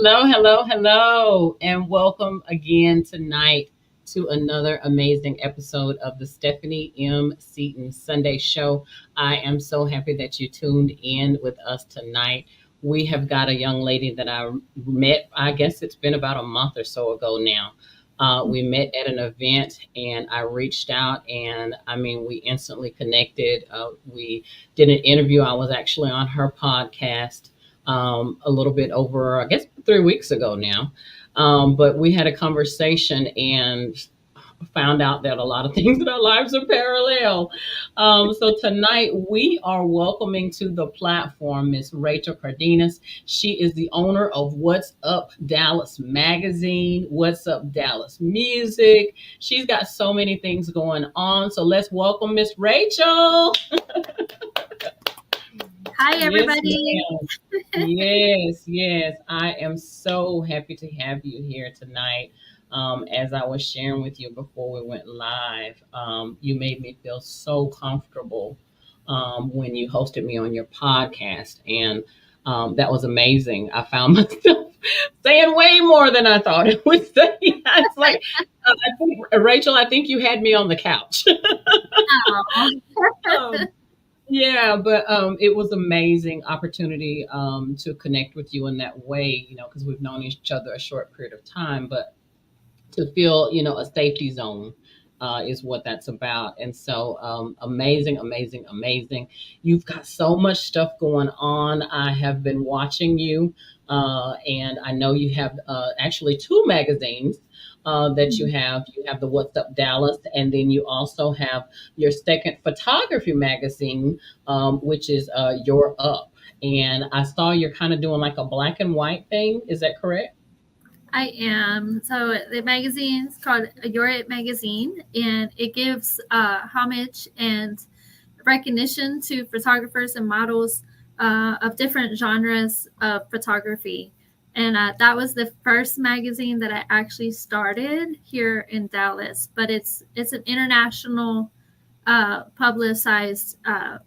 Hello, hello, hello, and welcome again tonight to another amazing episode of the Stephanie M. Seaton Sunday Show. I am so happy that you tuned in with us tonight. We have got a young lady that I met, I guess it's been about a month or so ago now. We met at an event and I reached out and we instantly connected. We did an interview. I was actually on her podcast a little bit over, I guess, 3 weeks ago now. But we had a conversation and found out that a lot of things in our lives are parallel. So tonight we are welcoming to the platform Miss Rachel Cardenas. She is the owner of What's Up Dallas magazine, What's Up Dallas music. She's got so many things going on. So let's welcome Miss Rachel. Hi, Yes, everybody. yes. I am so happy to have you here tonight. As I was sharing with you before we went live, you made me feel so comfortable when you hosted me on your podcast, and that was amazing. I found myself saying way more than I thought it would say. It's like, I think, Rachel, I think you had me on the couch. Aw. Um, yeah, but it was amazing opportunity to connect with you in that way, because we've known each other a short period of time, but to feel, a safety zone is what that's about. And so amazing, amazing, amazing. You've got so much stuff going on. I have been watching you, and I know you have actually two magazines. That you have. You have the What's Up Dallas, and then you also have your second photography magazine, which is Your Up. And I saw you're kind of doing like a black and white thing. Is that correct? I am. So the magazine is called Your It Magazine, and it gives homage and recognition to photographers and models of different genres of photography. And that was the first magazine that I actually started here in Dallas. But it's an international publicized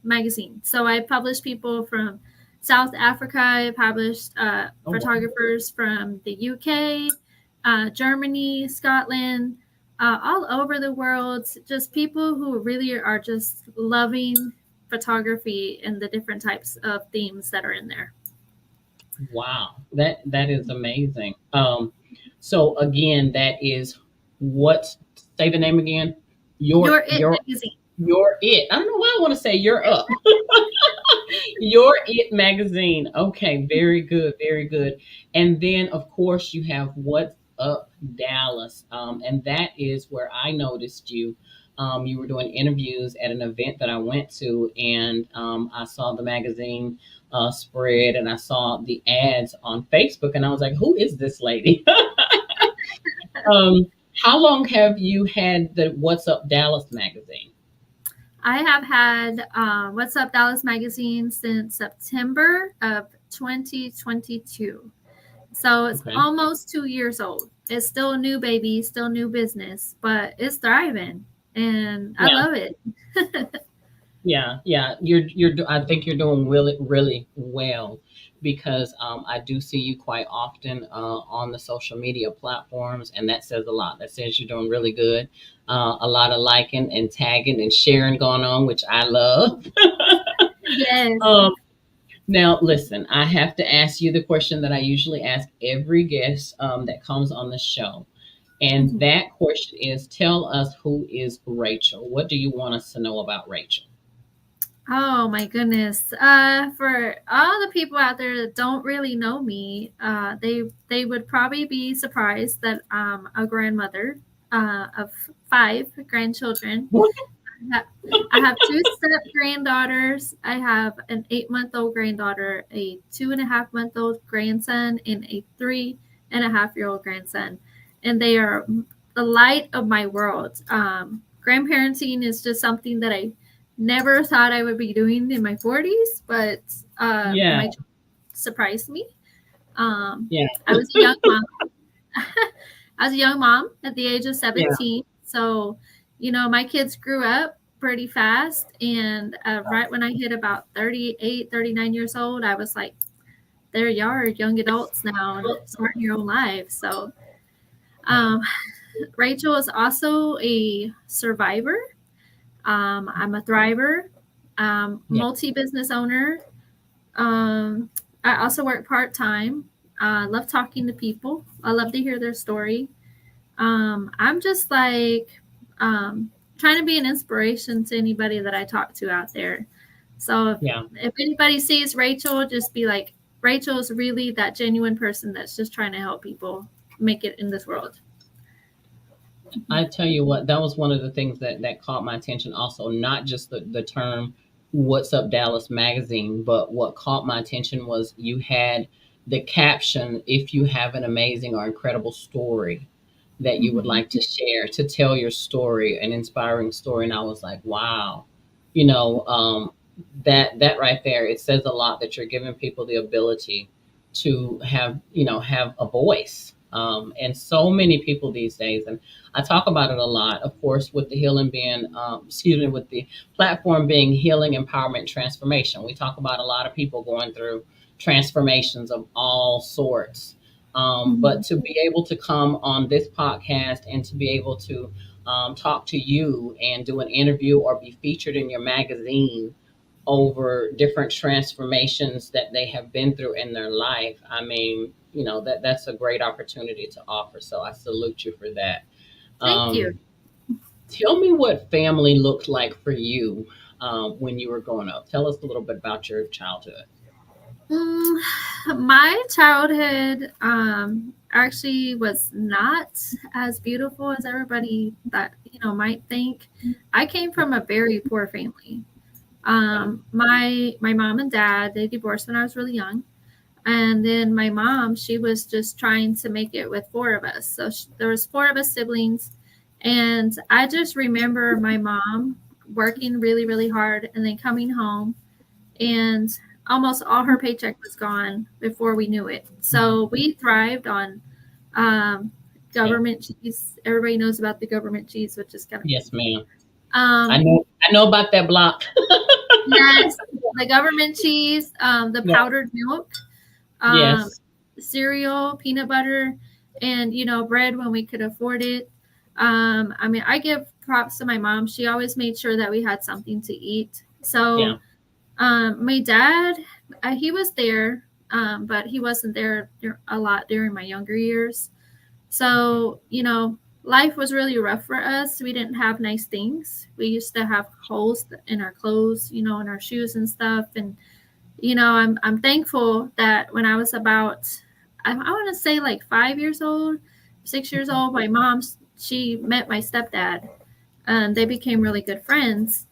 magazine. So I publish people from South Africa. I published Oh, wow. photographers from the UK, Germany, Scotland, all over the world. Just people who really are just loving photography and the different types of themes that are in there. Wow, that is amazing. So again, that is what, say the name again. Your Your It your Magazine. your it. I don't know why I want to say you're up. Your It magazine. Okay, very good, very good. And then of course you have What's Up Dallas. And that is where I noticed you. You were doing interviews at an event that I went to, and I saw the magazine spread, and I saw the ads on Facebook, and I was like, "Who is this lady?" How long have you had the What's Up Dallas magazine? I have had What's Up Dallas magazine since September of 2022. So it's Okay. almost 2 years old. It's still a new baby, still new business, but it's thriving and I Yeah. love it. Yeah. I think you're doing really, really well because I do see you quite often on the social media platforms, and that says a lot. That says you're doing really good. A lot of liking and tagging and sharing going on, which I love. Yes. um, Now, listen, I have to ask you the question that I usually ask every guest that comes on the show. And Mhm. that question is, tell us, who is Rachel? What do you want us to know about Rachel? Oh my goodness. For all the people out there that don't really know me, they would probably be surprised that I'm a grandmother of 5 grandchildren. ha- I have two step granddaughters. I have an 8-month-old granddaughter, a 2.5-month-old grandson, and a 3.5-year-old grandson. And they are the light of my world. Grandparenting is just something that I never thought I would be doing in my 40s, but Yeah, my children surprised me. yeah, I was a young mom. I was a young mom at the age of yeah. 17. So, my kids grew up pretty fast. And right when I hit about 38, 39 years old, I was like, there you are, young adults now and starting your own lives. So um, Rachel is also a survivor. I'm a thriver, Yeah. multi-business owner. Um, I also work part-time. I love talking to people. I love to hear their story. I'm just like trying to be an inspiration to anybody that I talk to out there. So Yeah. if anybody sees Rachel, just be like, Rachel is really that genuine person that's just trying to help people make it in this world. I tell you what, that was one of the things that caught my attention also, not just the term What's Up Dallas magazine, but what caught my attention was you had the caption, if you have an amazing or incredible story that you would Mhm. like to share, to tell your story, an inspiring story. And I was like, wow, you know, that right there, it says a lot that you're giving people the ability to have, have a voice. And so many people these days, and I talk about it a lot, of course, with the healing being, with the platform being healing, empowerment, transformation. We talk about a lot of people going through transformations of all sorts. But Mhm. to be able to come on this podcast and to be able to talk to you and do an interview or be featured in your magazine over different transformations that they have been through in their life, I mean, that's a great opportunity to offer. So I salute you for that. Thank you. Um, Tell me what family looked like for you when you were growing up. Tell us a little bit about your childhood. Mm, my childhood actually was not as beautiful as everybody that might think. I came from a very poor family. Okay. My mom and dad, they divorced when I was really young, and then my mom, she was just trying to make it with four of us. So there was four of us siblings, and I just remember my mom working really really hard and then coming home, and almost all her paycheck was gone before we knew it. So we thrived on um, Yeah. government cheese. Everybody knows about the government cheese, which is kind of Yes, ma'am. I um, know. I know about that block. yes, the government cheese, the Yeah. powdered milk, um, Yes. cereal, peanut butter, and bread when we could afford it. I mean, I give props to my mom. She always made sure that we had something to eat. Yeah. So my dad, he was there, but he wasn't there a lot during my younger years. Okay. So, life was really rough for us. We didn't have nice things. We used to have holes in our clothes, in our shoes and stuff. And, I'm thankful that when I was about, I want to say like 5 years old, 6 years old, my mom, she met my stepdad, and they became really good friends.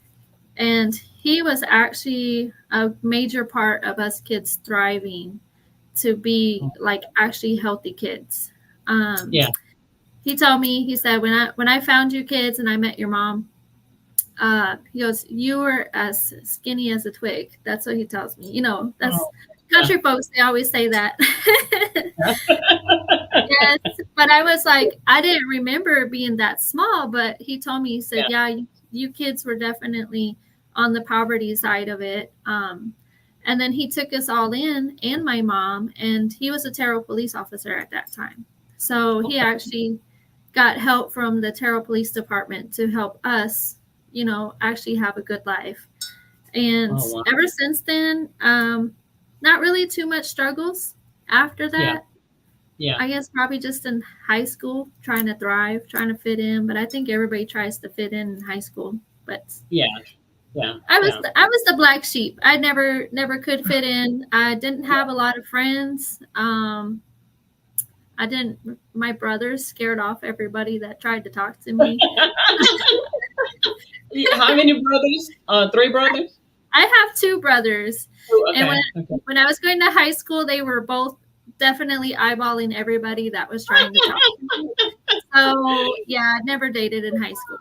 And he was actually a major part of us kids thriving to be like actually healthy kids. Um, Yeah. he told me, he said, when I found you kids and I met your mom, he goes, you were as skinny as a twig. That's what he tells me. That's Oh, yeah. country folks. They always say that. Yes, but I was like, I didn't remember being that small. But he told me, he said, Yeah. yeah, you kids were definitely on the poverty side of it. And then he took us all in, and my mom, and he was a Terrell police officer at that time. So he Okay. actually got help from the Terrell Police Department to help us, actually have a good life. And Oh, wow. ever since then, not really too much struggles after Yeah. that. Yeah. I guess probably just in high school, trying to thrive, trying to fit in. But I think everybody tries to fit in high school. But Yeah. Yeah. I was Yeah. I was the black sheep. I never could fit in. I didn't have a lot of friends. I didn't. My brothers scared off everybody that tried to talk to me. How many brothers? Three brothers. I have two brothers, Oh, and when okay. Okay. when I was going to high school, they were both definitely eyeballing everybody that was trying to talk to me. So yeah, I never dated in high school.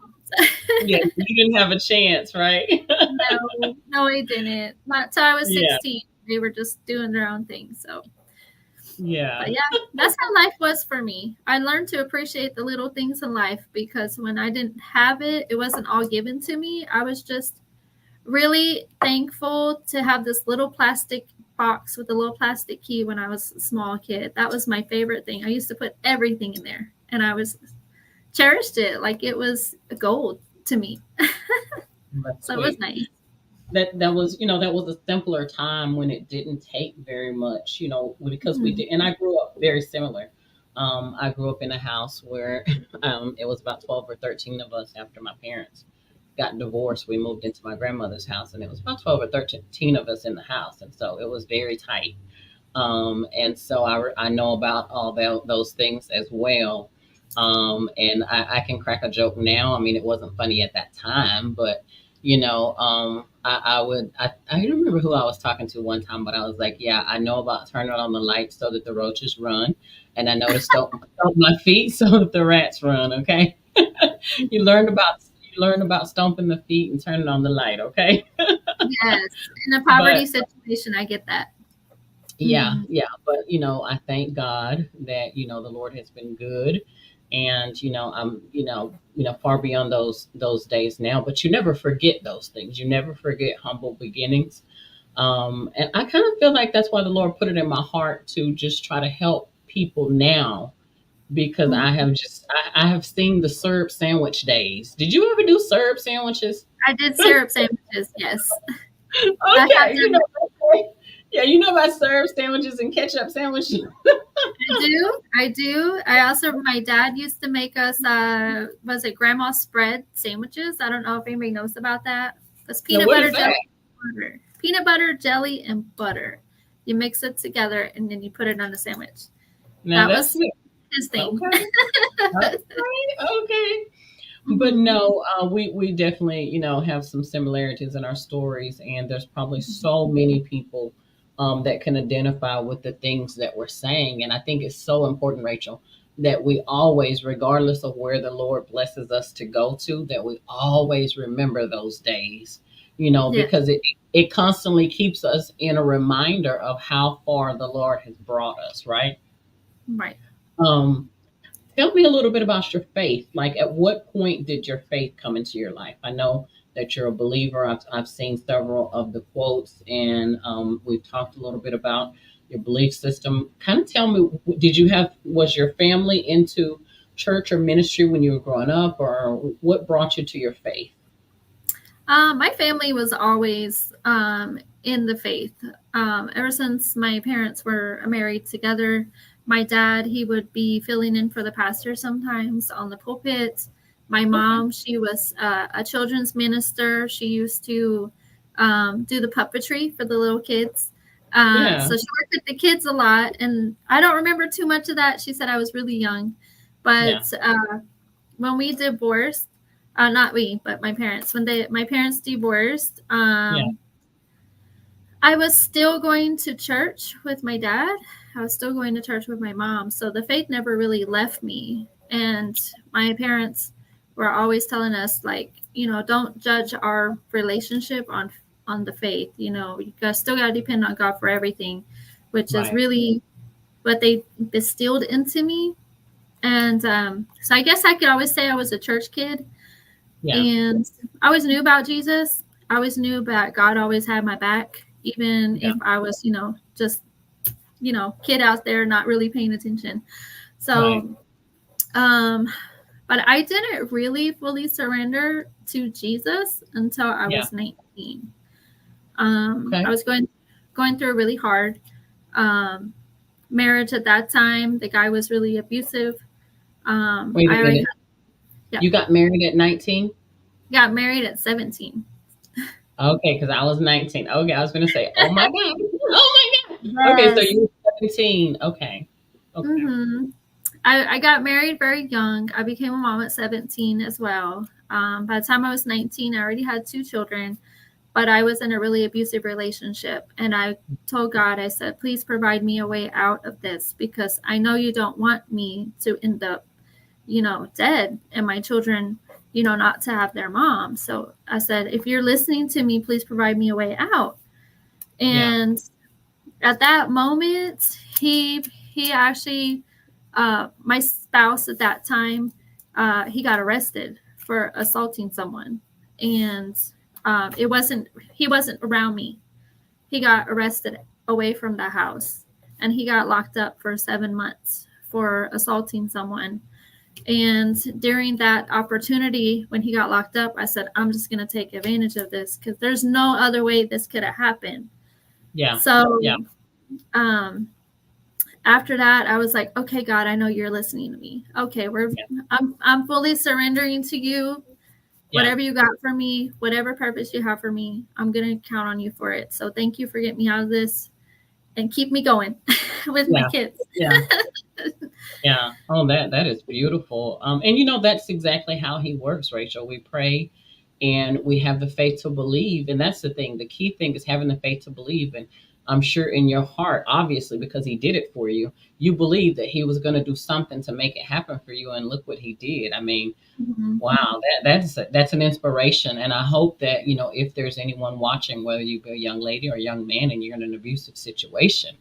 Yeah. You didn't have a chance, right? No, no, I didn't. Not till I was Yeah. 16. They were just doing their own thing. So, but Yeah. yeah, that's how life was for me. I learned to appreciate the little things in life because when I didn't have it, it wasn't all given to me. I was just really thankful to have this little plastic box with a little plastic key when I was a small kid. That was my favorite thing. I used to put everything in there, and I was cherished it like it was gold to me. That's So it was sweet. nice. That was, that was a simpler time when it didn't take very much, because we Mhm. did. And I grew up very similar. I grew up in a house where it was about 12 or 13 of us. After my parents got divorced, we moved into my grandmother's house, and it was about 12 or 13 of us in the house, and so it was very tight. And so I know about all those things as well. And I can crack a joke now. I mean, it wasn't funny at that time, but I remember who I was talking to one time, but I was like, yeah, I know about turning on the light so that the roaches run, and I know to stomp my feet so that the rats run. Okay, you learn about stomping the feet and turning on the light. Okay, Yes. In a but poverty situation, I get that. yeah, Mhm. yeah, but I thank God that the Lord has been good, and I'm far beyond those days now. But you never forget those things. You never forget humble beginnings, and I kind of feel like that's why the Lord put it in my heart to just try to help people now, because I Mhm. have just I have seen the syrup sandwich days. Did you ever do syrup sandwiches? I did syrup sandwiches, yes. I have Okay, done okay. Yeah, about syrup sandwiches and ketchup sandwiches. I do. I do. I also my dad used to make us was it grandma spread sandwiches? I don't know if anybody knows about that. It's Now, peanut what is butter, that? jelly, and butter. Peanut butter, jelly, and butter. You mix it together and then you put it on a sandwich. Now That that's was it. his thing. Okay. Okay. Okay. But Mhm. no, we definitely have some similarities in our stories, and there's probably so many people that can identify with the things that we're saying, and I think it's so important, Rachel, that we always, regardless of where the Lord blesses us to go to, that we always remember those days, Yeah, because it constantly keeps us in a reminder of how far the Lord has brought us, right? right. Um, Tell me a little bit about your faith. Like, at what point did your faith come into your life? I know that you're a believer. I've seen several of the quotes, and we've talked a little bit about your belief system. Kind of tell me, was your family into church or ministry when you were growing up, or what brought you to your faith? My family was always in the faith. Ever since my parents were married together, my dad, he would be filling in for the pastor sometimes on the pulpit. My Okay. mom, she was a children's minister. She used to do the puppetry for the little kids. Yeah. So she worked with the kids a lot. And I don't remember too much of that. She said I was really young. Yeah. But when we divorced, not we, but my parents, when my parents divorced, Yeah. I was still going to church with my dad. I was still going to church with my mom. So the faith never really left me. And my parents were always telling us, like, don't judge our relationship on the faith. Still got to depend on God for everything, which is Right. really what they instilled into me. And so I guess I could always say I was a church kid. Yeah. And I always knew about Jesus. I always knew that God always had my back, even Yeah. if I was, just, kid out there not really paying attention. Right. So, um, but I didn't really fully surrender to Jesus until I Yeah. was 19. I Okay. was going through a really hard um, marriage at that time. The guy was really abusive. Wait a I already minute. had, yeah, You got married at 19? got married at 17. Okay, because I was 19. Okay, I was going to say, oh my God. Oh my God. Okay, so Yes. you were 17. Okay. Okay. hmm I got married very young. I became a mom at 17 as well. By the time I was 19, I already had two children, but I was in a really abusive relationship. And I told God, I said, please provide me a way out of this because I know you don't want me to end up, dead and my children, not to have their mom. So I said, if you're listening to me, please provide me a way out. Yeah. And at that moment, he actually my spouse at that time, he got arrested for assaulting someone, and it wasn't he wasn't around me. He got arrested away from the house, and he got locked up for 7 months for assaulting someone. And during that opportunity, when he got locked up, I said, I'm just going to take advantage of this because there's no other way this could have happened. Yeah. So Yeah. After that, I was like, okay, God, I know you're listening to me. Okay, Yeah. I'm fully surrendering to you. Yeah. Whatever you got for me, whatever purpose you have for me, I'm going to count on you for it. So thank you for getting me out of this and keep me going with my Yeah. kids. Yeah. Yeah. Oh, that is beautiful. And that's exactly how he works, Rachel. We pray and we have the faith to believe. And that's the thing. The key thing is having the faith to believe. And I'm sure in your heart, obviously, because he did it for you, you believe that he was going to do something to make it happen for you. And look what he did. I mean, Mm-hmm. wow, that's an inspiration. And I hope that, if there's anyone watching, whether you be a young lady or a young man and you're in an abusive situation,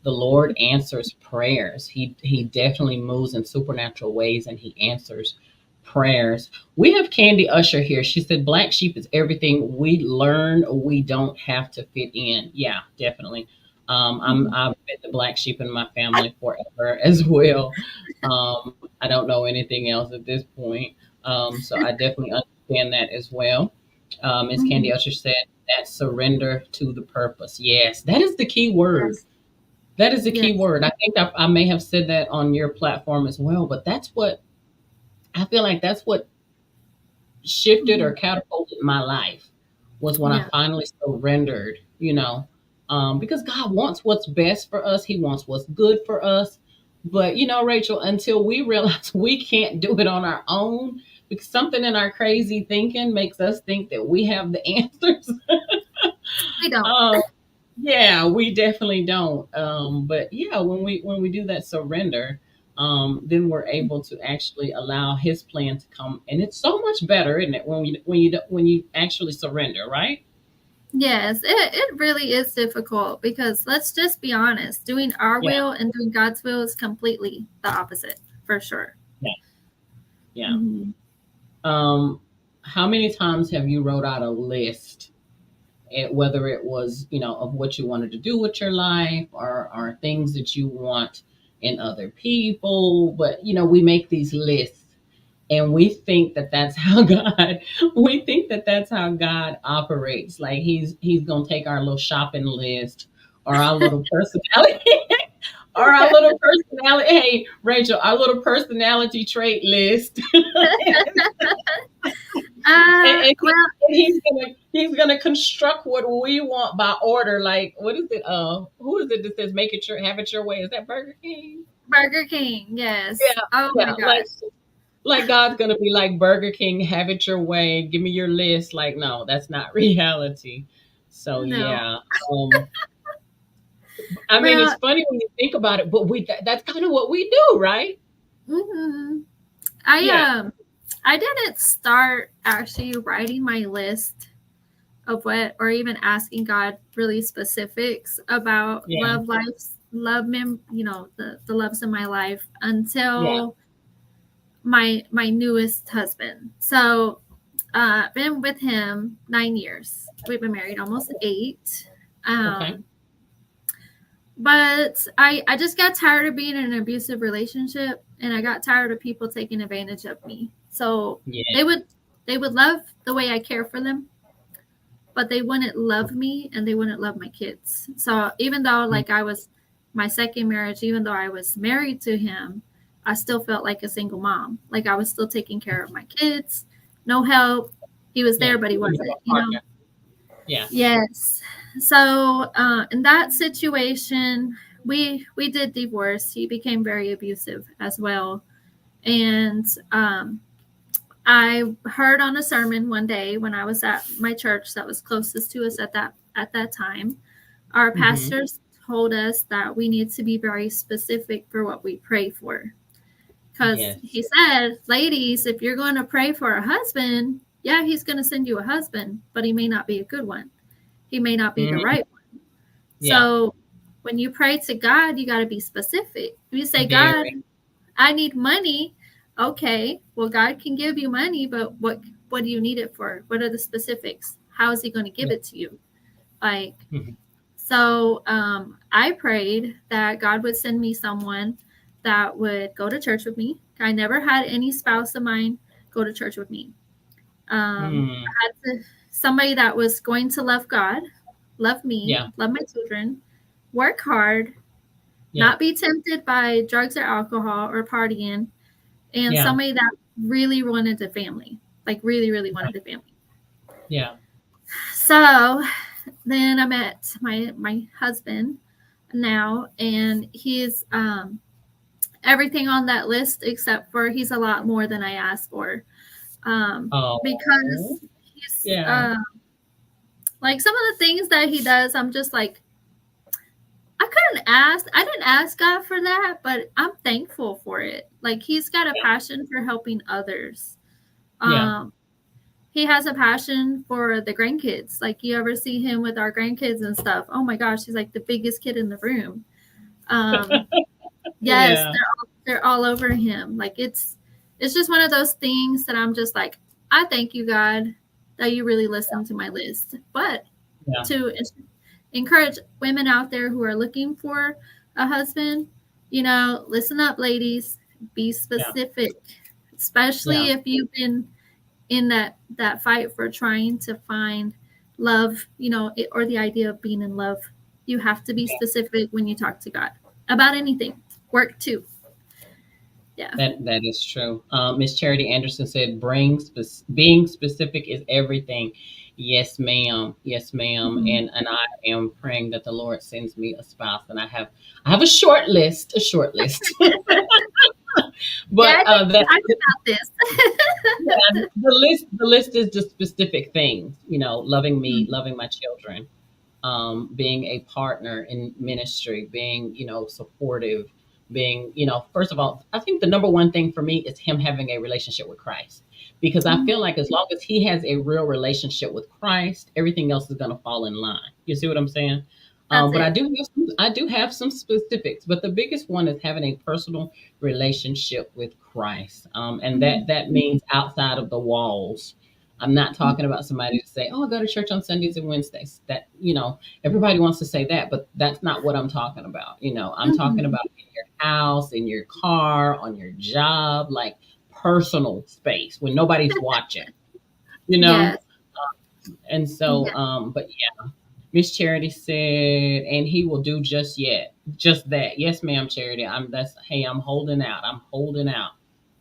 the Lord answers prayers. He definitely moves in supernatural ways and he answers prayers. We have Candy Usher here. She said black sheep is everything we learn, we don't have to fit in. Yeah, definitely. I've been the black sheep in my family forever as well. I don't know anything else at this point. So I definitely understand that as well. As Mm-hmm. Candy Usher said, that surrender to the purpose. Yes, that is the key word. Yes. That is the key Yes. word. I think I may have said that on your platform as well, but that's what I feel like that's what shifted Mm-hmm. or catapulted my life was when I Yeah. finally surrendered, because God wants what's best for us. He wants what's good for us. But, Rachel, until we realize we can't do it on our own, because something in our crazy thinking makes us think that we have the answers. We don't. um, yeah, we definitely don't. But yeah, when we do that surrender, then we're able to actually allow His plan to come, and it's so much better, isn't it? When you actually surrender, right? Yes, it really is difficult because let's just be honest, doing our Yeah, will and doing God's will is completely the opposite, for sure. yeah, yeah. Mm-hmm. Um, how many times have you wrote out a list, whether it was of what you wanted to do with your life or things that you want in other people? But we make these lists and we think that that's how God we think that that's how God operates. Like he's gonna take our little shopping list or our little personality or our little personality. Hey, Rachel, our little personality trait list, and Well, he's gonna construct what we want by order. Like what is it? Who is it that says make it your have it your way? Is that Burger King? Burger King, yes. Yeah, Oh my yeah. Like gosh. like God's gonna be like Burger King, have it your way, give me your list. Like, no, that's not reality. So No. yeah. Um, I mean it's Well, funny when you think about it, but that's kind of what we do, right? hmm Yeah, I didn't start actually writing my list of what or even asking God really specifics about yeah, love lives, the loves in my life yeah. until my newest husband. So I've been with him 9 years. We've been married almost 8. Okay. Um, but I just got tired of being in an abusive relationship, and I got tired of people taking advantage of me. So Yeah. they would they would love the way I care for them, but they wouldn't love me and they wouldn't love my kids. So even though Mm, like I was my second marriage, even though I was married to him, I still felt like a single mom. Like I was still taking care of my kids, no help. He was yeah. there, but he You have wasn't, a partner. Yeah. Yes. So in that situation, we did divorce. He became very abusive as well, and I heard on a sermon one day when I was at my church that was closest to us at that time. Our Hmm. pastors told us that we need to be very specific for what we pray for. Because Yes. he said, ladies, if you're going to pray for a husband, yeah, he's going to send you a husband, but he may not be a good one. He may not be the Hmm. right one. Yeah. So when you pray to God, you got to be specific. If you say, God, Very. I need money. Okay, well, God can give you money, but what do you need it for? What are the specifics? How is He going to give Yeah. it to you? Like, Mhm. So I prayed that God would send me someone that would go to church with me. I never had any spouse of mine go to church with me. Hmm. I had somebody that was going to love God, love me, Yeah. love my children, work hard, Yeah. not be tempted by drugs or alcohol or partying, and Yeah. somebody that really wanted a family, like really, really wanted a family. Yeah. So then I met my husband now, and he's everything on that list except for he's a lot more than I asked for. Oh. Because he's Yeah. like some of the things that he does, I'm just like, I didn't ask God for that, but I'm thankful for it. Like he's got a Yeah. passion for helping others. Yeah. Um, he has a passion for the grandkids. Like you ever see him with our grandkids and stuff. Oh my gosh, he's like the biggest kid in the room. Um, yes, Yeah. they're all over him. Like it's just one of those things that I'm just like, I thank you, God, that you really listen to my list. But Yeah. to encourage women out there who are looking for a husband, listen up, ladies, be Yeah. specific, especially Yeah. if you've been in that fight for trying to find love, or the idea of being in love. You have to be specific when you talk to God about anything. Work too. Yeah. That is true. Miss Charity Anderson said, being specific is everything." Yes, ma'am. Yes, ma'am. Mhm. And I am praying that the Lord sends me a spouse, and I have a short list, Yeah, but that I got this. yeah, the list is just specific things. Loving me, Mhm. loving my children, being a partner in ministry, being, supportive, being, first of all, I think the number one thing for me is him having a relationship with Christ. Because I feel like as long as he has a real relationship with Christ, everything else is going to fall in line. You see what I'm saying? That's But I it. do have some specifics. But the biggest one is having a personal relationship with Christ, and Mhm. that means outside of the walls. I'm not talking about somebody to say, "Oh, I go to church on Sundays and Wednesdays." That everybody wants to say that, but that's not what I'm talking about. I'm talking Mhm. about in your house, in your car, on your job, like personal space when nobody's watching. You know, Yes. and so, Yeah. but yeah, Miss Charity said, and he will do just that. Yes, ma'am, Charity. Hey, I'm holding out. I'm holding out.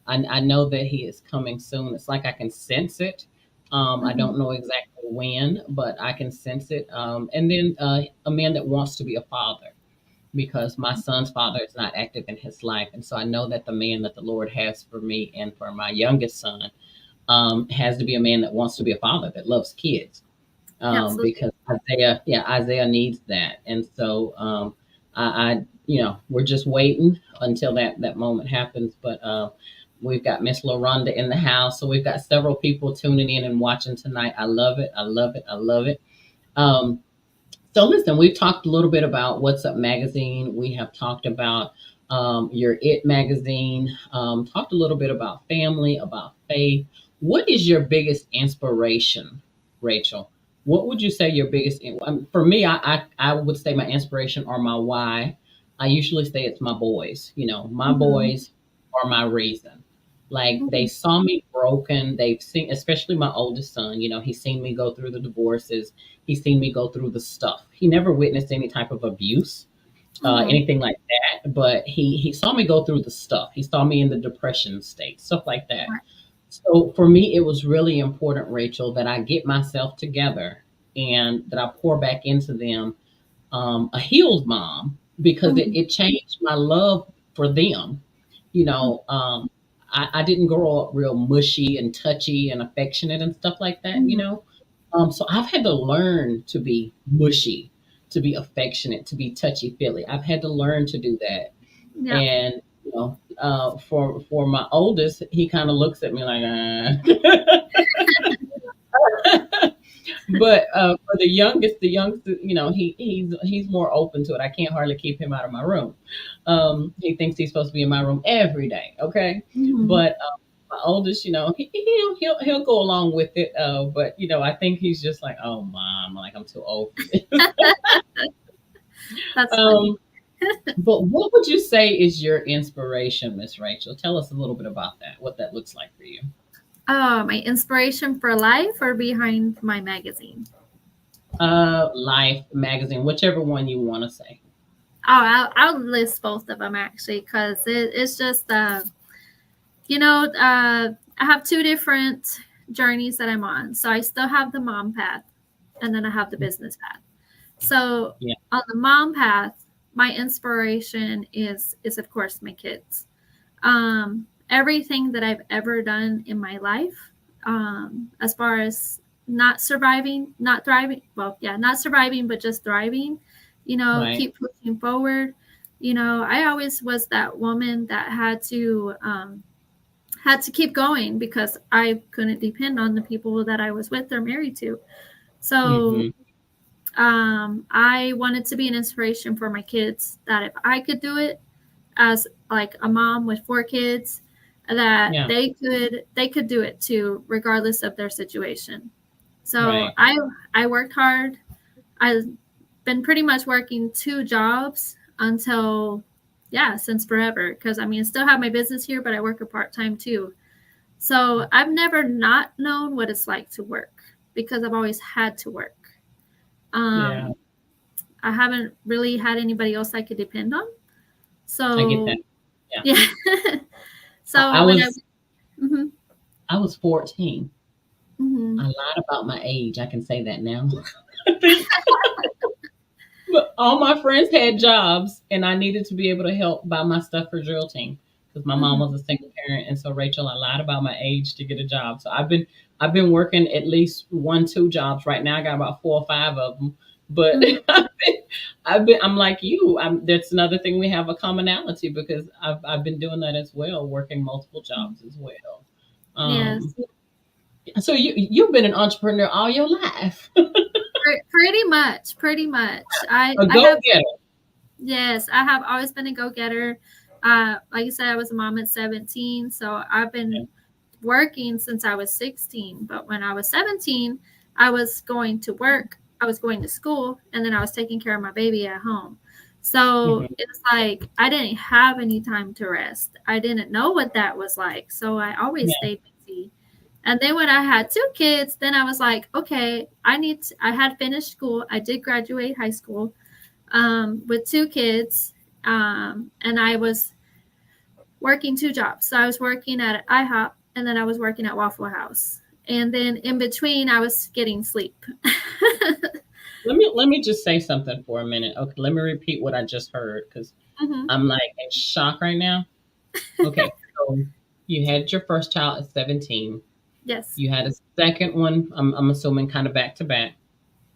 I know that he is coming soon. It's like I can sense it. I Mhm. don't know exactly when, but I can sense it. And then a man that wants to be a father, because my son's father is not active in his life. And so I know that the man that the Lord has for me and for my youngest son has to be a man that wants to be a father, that loves kids, Absolutely. because Isaiah needs that. And so we're just waiting until that moment happens. But we've got Miss LaRonda in the house, so we've got several people tuning in and watching tonight. I love it. I love it. I love it. Um, so listen, we've talked a little bit about What's Up Magazine. We have talked about your It Magazine. Talked a little bit about family, about faith. What is your biggest inspiration, Rachel? What would you say your for me? I would say my inspiration or my why. I usually say it's my boys. My Mhm. boys are my reason. Like they Mhm. saw me broken. They've seen, especially my oldest son. He's seen me go through the divorces. He's seen me go through the stuff. He never witnessed any type of abuse, Mhm. anything like that. But he saw me go through the stuff. He saw me in the depression state, stuff like that. Right. So for me, it was really important, Rachel, that I get myself together and that I pour back into them, a healed mom, because it, Mhm. it changed my love for them. You Mhm. know, um, I didn't grow up real mushy and touchy and affectionate and stuff like that. Mhm. So I've had to learn to be mushy, to be affectionate, to be touchy feely. I've had to learn to do that. Yep. And for my oldest, he kind of looks at me like. But for the youngest, he's more open to it. I can't hardly keep him out of my room. He thinks he's supposed to be in my room every day. Okay, Mhm. but my oldest, he'll go along with it. But I think he's just like, oh, mom, like I'm too old for this. That's funny. Um, but what would you say is your inspiration, Miss Rachel? Tell us a little bit about that, what that looks like for you. Oh, my inspiration for life or behind my magazine? Life magazine, whichever one you want to say. Oh, I'll list both of them actually, because it's just I have two different journeys that I'm on. So I still have the mom path, and then I have the business path. So Yeah. on the mom path, my inspiration is of course my kids. Everything that I've ever done in my life, as far as not surviving, not thriving, well, yeah, not surviving, but just thriving, Right. keep pushing forward. I always was that woman that had to keep going because I couldn't depend on the people that I was with or married to. So Mm-hmm. I wanted to be an inspiration for my kids, that if I could do it as like a mom with four kids, that Yeah. they could do it too, regardless of their situation. So Right. I worked hard. I've been pretty much working two jobs until, yeah, since forever. Because I mean, I still have my business here, but I work a part time too. So I've never not known what it's like to work because I've always had to work. Yeah. Um, I haven't really had anybody else I could depend on. I get that. So Yeah. yeah. I So when I, was mhm, 14. I mhm, lied about my age. I can say that now. I think. But all my friends had jobs, and I needed to be able to help buy my stuff for drill team because my mom mhm, was a single parent, and so Rachel, I lied about my age to get a job. So I've been working at least one, two jobs right now. I got about 4 or 5 of them, but mhm. I'm like you. That's another thing we have a commonality because I've been doing that as well, working multiple jobs as well. Um, Yes, so you've been an entrepreneur all your life, pretty much, pretty much. a I go have, getter. yes, I have always been a go getter. Like I said, I was a mom at 17, so I've been working since I was 16. But when I was 17, I was going to work, I was going to school, and then I was taking care of my baby at home. So Mhm. it's like I didn't have any time to rest. I didn't know what that was like. So I always Yeah. stayed busy. And then when I had two kids, then I was like, okay, I had finished school. I did graduate high school with two kids. And I was working two jobs. So I was working at IHOP, and then I was working at Waffle House. And then in between, I was getting sleep. Let me just say something for a minute. Okay, let me repeat what I just heard because Hmm. I'm like in shock right now. Okay, so you had your first child at 17. Yes, You had a second one. I'm assuming kind of back to back.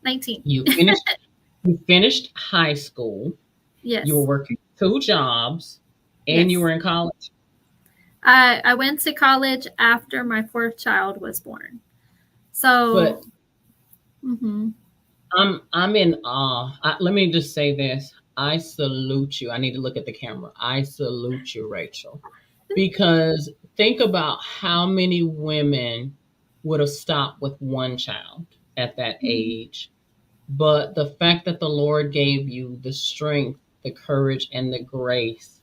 19. You finished. You finished high school. You were Yes, working two jobs, and you were yes. in college. I went to college after my fourth child was born. So, But mhm. I'm in awe. Let me just say this. I salute you. I need to look at the camera. I salute you, Rachel. Because think about how many women would have stopped with one child at that Mhm. age. But the fact that the Lord gave you the strength, the courage, and the grace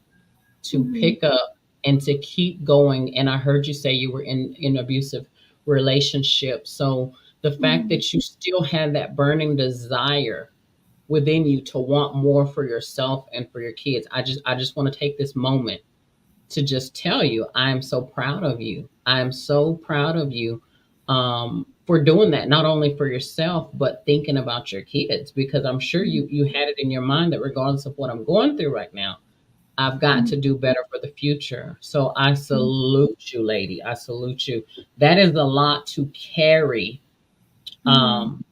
to Mhm. pick up and to keep going. And I heard you say you were in abusive relationships. So the fact Mhm. that you still had that burning desire within you to want more for yourself and for your kids. I just want to take this moment to just tell you I am so proud of you. I am so proud of you for doing that, not only for yourself, but thinking about your kids, because I'm sure you had it in your mind that regardless of what I'm going through right now, I've got Mhm. to do better for the future. So I Mhm. salute you, lady. I salute you. That is a lot to carry Mhm. um,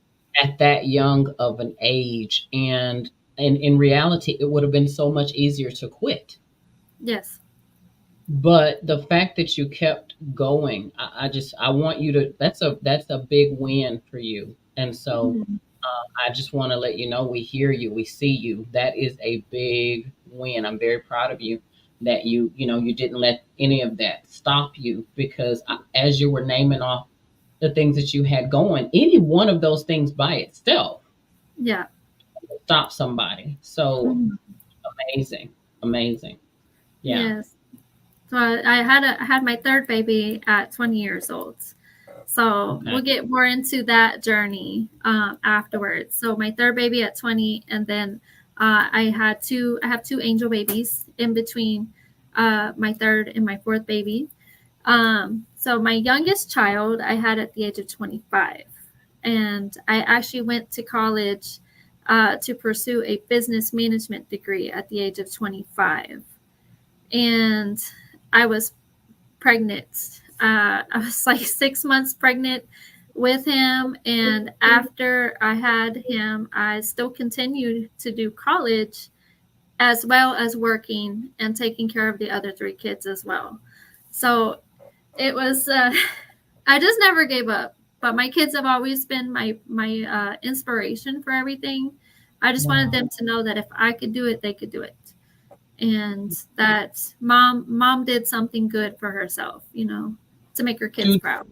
at that young of an age. And in reality, it would have been so much easier to quit. Yes. But the fact that you kept going, I want you to. That's a big win for you. And so Mhm. I just want to let you know we hear you, we see you. That is a big win. I'm very proud of you that you didn't let any of that stop you because as you were naming off the things that you had going, any one of those things by itself Yeah. stop somebody. So Mhm. amazing, amazing. Yeah. Yes. So I had my third baby at 20 years old. So Okay. we'll get more into that journey afterwards. So my third baby at 20, and then I have two angel babies in between my third and my fourth baby. So my youngest child I had at the age of 25, and I actually went to college to pursue a business management degree at the age of 25, and I was pregnant. I was like 6 months pregnant with him. And after I had him, I still continued to do college as well as working and taking care of the other three kids as well. So it was, I just never gave up. But my kids have always been my inspiration for everything. I just wanted Wow. them to know that if I could do it, they could do it, and that mom did something good for herself, to make her kids Do proud.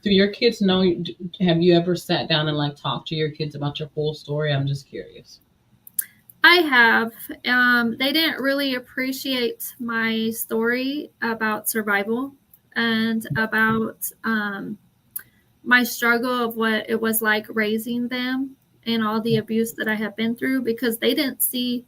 do your kids know? Have you ever sat down and like talked to your kids about your full story? I'm just curious. I have. They didn't really appreciate my story about survival and about my struggle of what it was like raising them and all the abuse that I have been through, because they didn't see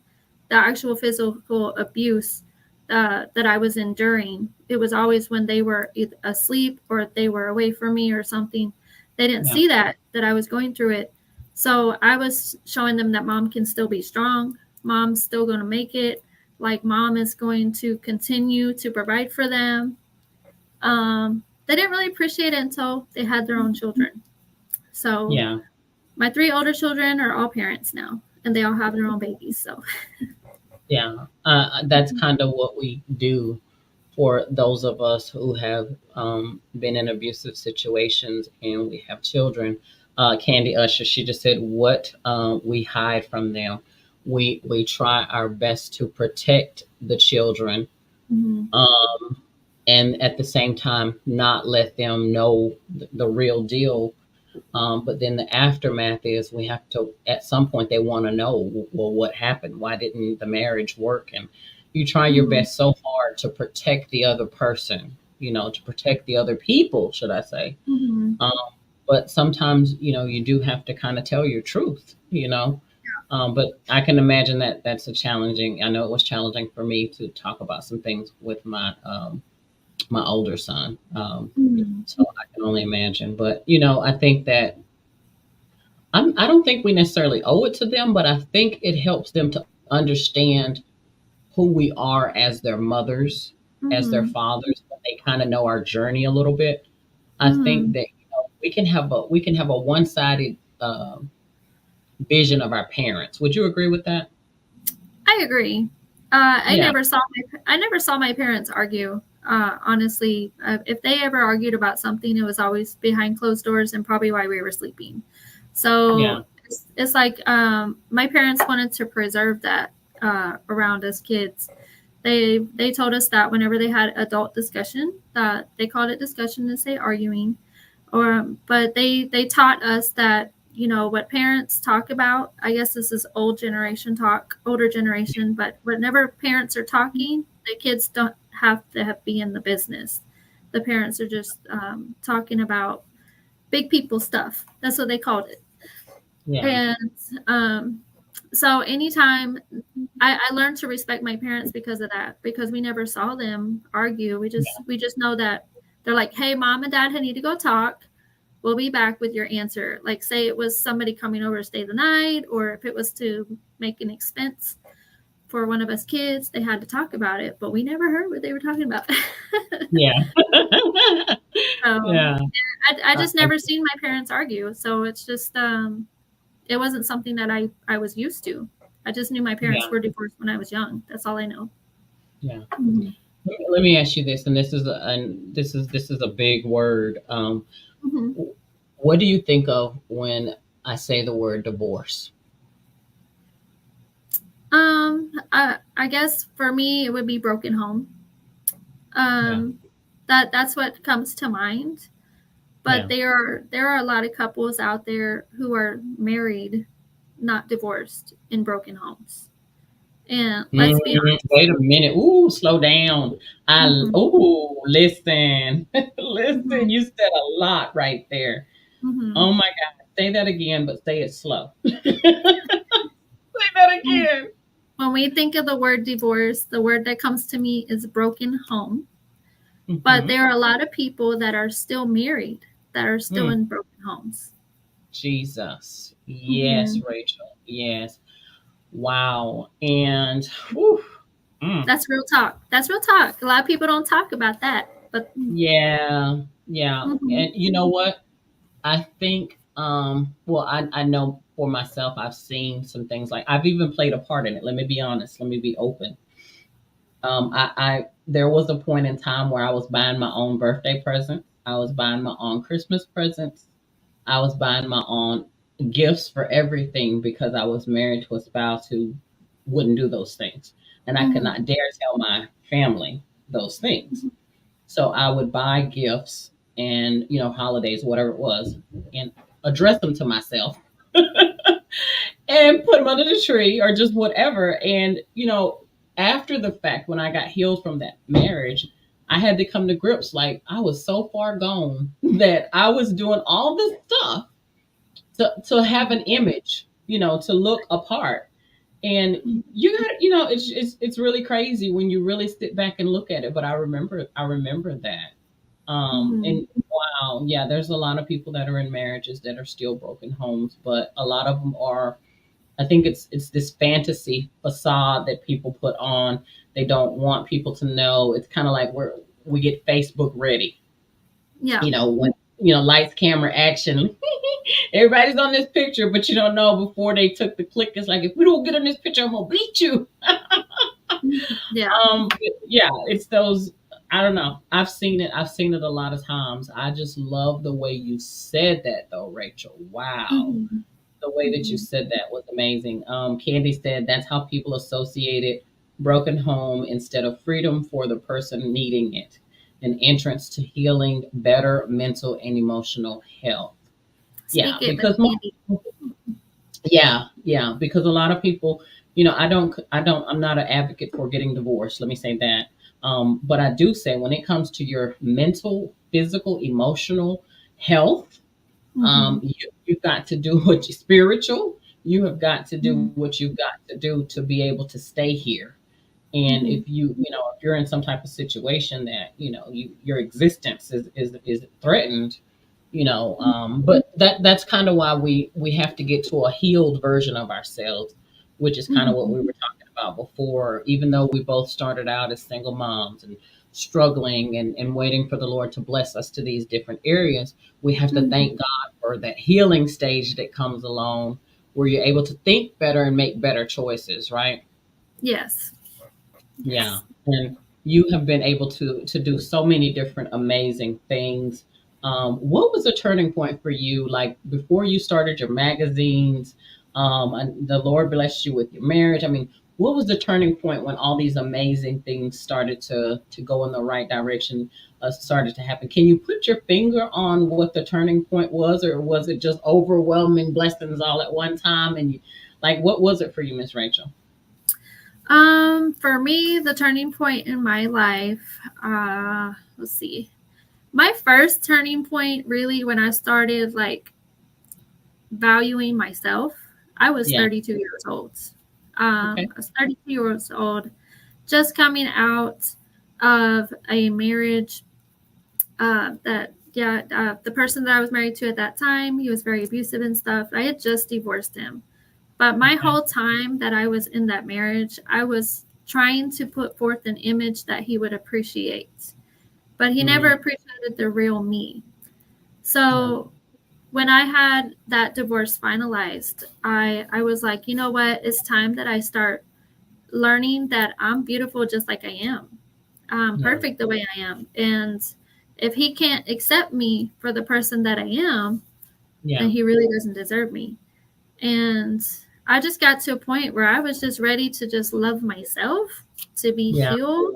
the actual physical abuse that I was enduring. It was always when they were either asleep or they were away from me or something. They didn't Yeah. see that I was going through it. So I was showing them that mom can still be strong. Mom's still going to make it. Like, mom is going to continue to provide for them. They didn't really appreciate it until they had their own children. So Yeah. my three older children are all parents now, and they all have their own babies. So Yeah. That's kind of what we do for those of us who have been in abusive situations and we have children. Candy Usher, she just said, "What we hide from them, we try our best to protect the children, mm-hmm. um, and at the same time not let them know the real deal." But then the aftermath is we have to, at some point, they want to know, well, what happened? Why didn't the marriage work? And you try your Mm-hmm. best so hard to protect the other person, to protect the other people, should I say. Mm-hmm. Um, but sometimes, you do have to kind of tell your truth. But I can imagine that that's I know it was challenging for me to talk about some things with my older son. Mm-hmm. So I can only imagine. But, I think that I don't think we necessarily owe it to them, but I think it helps them to understand who we are as their mothers, as their Mm-hmm. fathers. When they kind of know our journey a little bit. I think Mm-hmm. that we can have a one sided vision of our parents. Would you agree with that? I agree. Yeah, I never saw my parents argue. Honestly, if they ever argued about something, it was always behind closed doors and probably while we were sleeping. yeah, So it's like my parents wanted to preserve that around us kids. They told us that whenever they had adult discussion, that they called it discussion instead of arguing, but they taught us that, what parents talk about. I guess this is old generation talk, older generation, but whenever parents are talking, the kids don't have to be in the business. The parents are just talking about big people stuff. That's what they called it. yeah, And so anytime I learned to respect my parents because of that, because we never saw them argue. We just know that they're like, hey, mom and dad, I need to go talk. We'll be back with your answer. Like, say it was somebody coming over to stay the night, or if it was to make an expense for one of us kids, they had to talk about it, but we never heard what they were talking about. yeah, So yeah. I I, just I, never seen my parents argue. So it's just it wasn't something that I was used to. I just knew my parents yeah, were divorced when I was young. That's all I know. yeah. Mm-hmm. Let me ask you this, and this is a big word. Mm-hmm. What do you think of when I say the word divorce? I guess for me it would be broken home. Yeah, Um, that's what comes to mind. But yeah, there are a lot of couples out there who are married not divorced in broken homes. And let's be Wait a minute. Ooh, slow down. honest. Listen. Listen, Mhm, you said a lot right there. mhm, Oh my God. Say that again, but say it slow. Say that mhm. again. When we think of the word divorce, the word that comes to me is broken home. But Hmm. there are a lot of people that are still married that are still Mm, in broken homes. Jesus. Yes, Hmm. Rachel. Yes. Wow. And whew, mm, That's real talk. That's real talk. A lot of people don't talk about that. But yeah. Yeah. mhm, And you know what? I think well I know for myself I've seen some things like I've even played a part in it. Let me be honest. Let me be open. I there was a point in time where I was buying my own birthday presents. I was buying my own Christmas presents. I was buying my own gifts for everything because I was married to a spouse who wouldn't do those things. And I could mhm, not dare tell my family those things. So I would buy gifts and, holidays, whatever it was, and address them to myself and put them under the tree or just whatever. And, after the fact, when I got healed from that marriage, I had to come to grips like I was so far gone that I was doing all this stuff to have an image, to look apart. And you got, it's really crazy when you really sit back and look at it. But I remember that. mhm. And wow, yeah, there's a lot of people that are in marriages that are still broken homes, but a lot of them are. I think it's this fantasy facade that people put on. They don't want people to know. It's kind of like we get Facebook ready, Yeah. when lights, camera, action. Everybody's on this picture, but you don't know before they took the click. It's like if we don't get on this picture, I'm gonna beat you. Mhm. Yeah. Yeah, it's those. I don't know. I've seen it. I've seen it a lot of times. I just love the way you said that, though, Rachel. Wow, Mhm, the way that you mhm. said that was amazing. Candy said that's how people associated broken home instead of freedom for the person needing it, an entrance to healing, better mental and emotional health. Yeah, Speak it, Miss because Candy. yeah, because a lot of people, I'm not an advocate for getting divorced. Let me say that. But I do say when it comes to your mental, physical, emotional health, Mhm, you've got to do what you spiritual. You have got to do mhm, what you've got to do to be able to stay here. And mhm, if you're in some type of situation that your existence is threatened, but that's kind of why we have to get to a healed version of ourselves, which is kind of what mhm, we were talking about before. Even though we both started out as single moms and struggling and waiting for the Lord to bless us to these different areas, we have to mhm. thank God for that healing stage that comes along where you're able to think better and make better choices, right? Yes. Yeah. Yes. And you have been able to do so many different amazing things. What was a turning point for you? Like before you started your magazines, and the Lord blessed you with your marriage. I mean, what was the turning point when all these amazing things started to go in the right direction, started to happen? Can you put your finger on what the turning point was, or was it just overwhelming blessings all at one time? And like, what was it for you, Miss Rachel? For me, the turning point in my life, let's see. My first turning point really when I started like valuing myself, I was Yeah. 32 years old. Okay. I was 32 years old, just coming out of a marriage the person that I was married to at that time, he was very abusive and stuff. I had just divorced him. But my Okay. whole time that I was in that marriage, I was trying to put forth an image that he would appreciate. But he never Mm, appreciated the real me. yeah. So when I had that divorce finalized, I was like, you know what? It's time that I start learning that I'm beautiful just like I am. I'm Yeah. perfect the way I am. And if he can't accept me for the person that I am, then Yeah. he really doesn't deserve me. And I just got to a point where I was just ready to just love myself, to be Yeah. healed,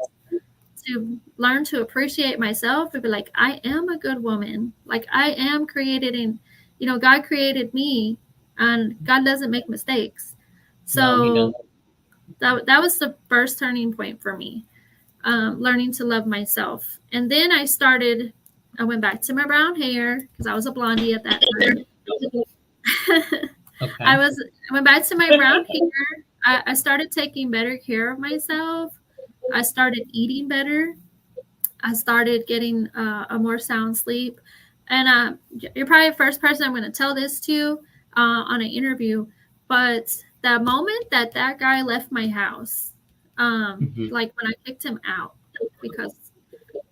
to learn to appreciate myself and be like, I am a good woman. Like I am created in, God created me and God doesn't make mistakes. No, he So doesn't. that was the first turning point for me, learning to love myself. And then I went back to my brown hair because I was a blondie at that time. Okay. I went back to my brown hair. I started taking better care of myself. I started eating better. I started getting a more sound sleep. And you're probably the first person I'm going to tell this to on an interview. But the moment that that guy left my house, Hmm. like when I kicked him out, because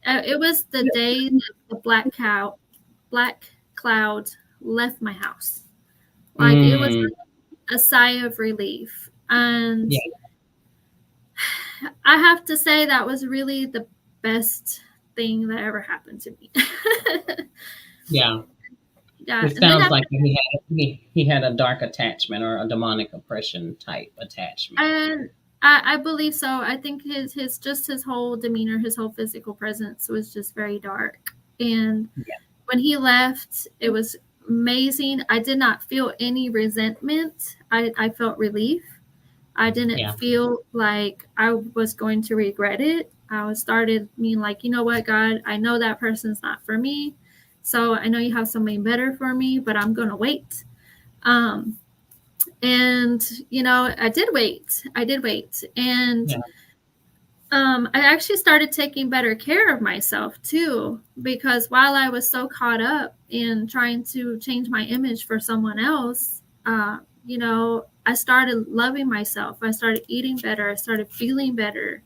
it was the day that the black cloud left my house. Like it was Mm, a sigh of relief. And yeah, I have to say that was really the best thing that ever happened to me. yeah. Yeah, It and then sounds after, like he had a dark attachment or a demonic oppression type attachment. and I believe so. I think his whole demeanor, his whole physical presence was just very dark. And Yeah, when he left, it was amazing. I did not feel any resentment. I felt relief. I didn't yeah, feel like I was going to regret it. I was started being like, you know what, God, I know that person's not for me. So I know you have something better for me, but I'm going to wait. Um, and, you know, I did wait. I did wait. And yeah, I actually started taking better care of myself too, because while I was so caught up in trying to change my image for someone else, you know, I started loving myself. I started eating better. I started feeling better.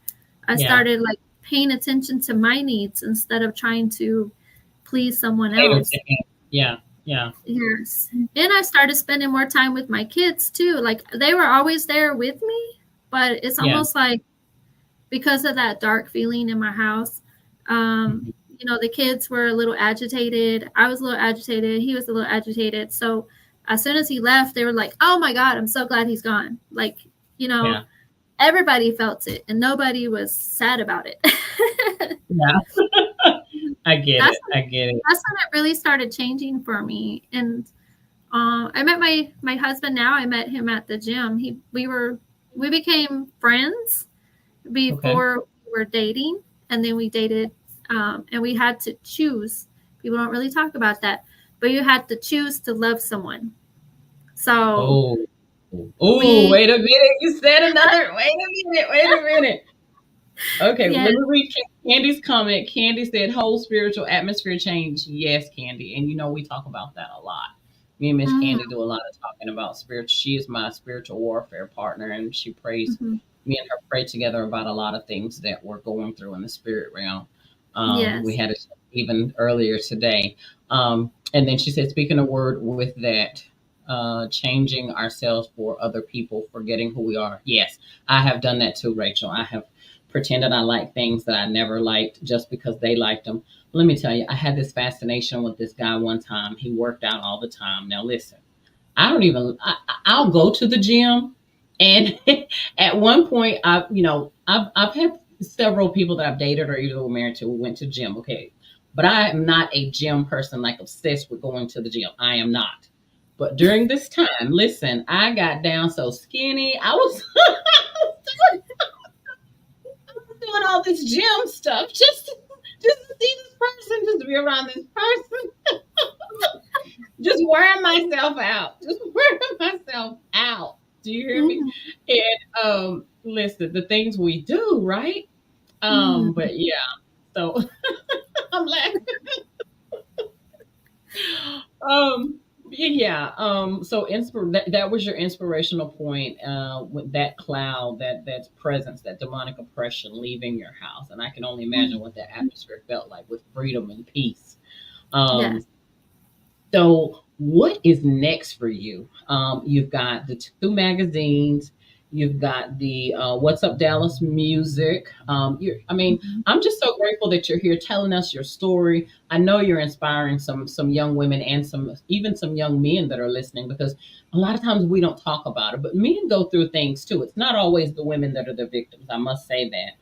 I yeah. started like paying attention to my needs instead of trying to please someone Cater else. to him. Yeah, yeah, Yes. And I started spending more time with my kids too. Like they were always there with me, but it's yeah. almost like because of that dark feeling in my house. Mhm. You know, the kids were a little agitated. I was a little agitated. He was a little agitated. So as soon as he left, they were like, "Oh my God, I'm so glad he's gone." Like, you know, Yeah, everybody felt it, and nobody was sad about it. yeah. I get that's it. I get it. that's when it really started changing for me. And I met my husband now. I met him at the gym. We became friends Okay. before we were dating, and then we dated, and we had to choose. People don't really talk about that, but you had to choose to love someone. So Oh, oh, we, wait a minute. You said another. Wait a minute. Wait a minute. Okay, well, yes, let me read Candy's comment. Candy said, whole spiritual atmosphere change. Yes, Candy. And you know, we talk about that a lot. Me and Miss mm-hmm, Candy do a lot of talking about spiritual. She is my spiritual warfare partner, and she prays, mm-hmm, me and her pray together about a lot of things that we're going through in the spirit realm. We yes, had it even earlier today. And then she said, speaking a word with that, changing ourselves for other people, forgetting who we are. Yes, I have done that too, Rachel. I have pretended I like things that I never liked just because they liked them. Let me tell you, I had this fascination with this guy one time. He worked out all the time. Now, listen, I don't even, I'll go to the gym. And at one point, I've had several people that I've dated or either were married to who went to gym. Okay. But I am not a gym person, like obsessed with going to the gym. I am not. But during this time, listen, I got down so skinny. I was doing all this gym stuff just to see this person, just to be around this person, just wearing myself out, just wearing myself out. Do you hear me? mm-hmm, And listen, the things we do, right? mm-hmm, But yeah, so I'm laughing. Um, yeah. So that was your inspirational point. With that cloud, that's presence, that demonic oppression leaving your house, and I can only imagine mm-hmm. what that atmosphere felt like with freedom and peace. Yes. Um, So, what is next for you? You've got the two magazines. You've got the What's Up Dallas music. I mean, Mm-hmm, I'm just so grateful that you're here telling us your story. I know you're inspiring some young women and even some young men that are listening because a lot of times we don't talk about it, but men go through things too. It's not always the women that are the victims. I must say that.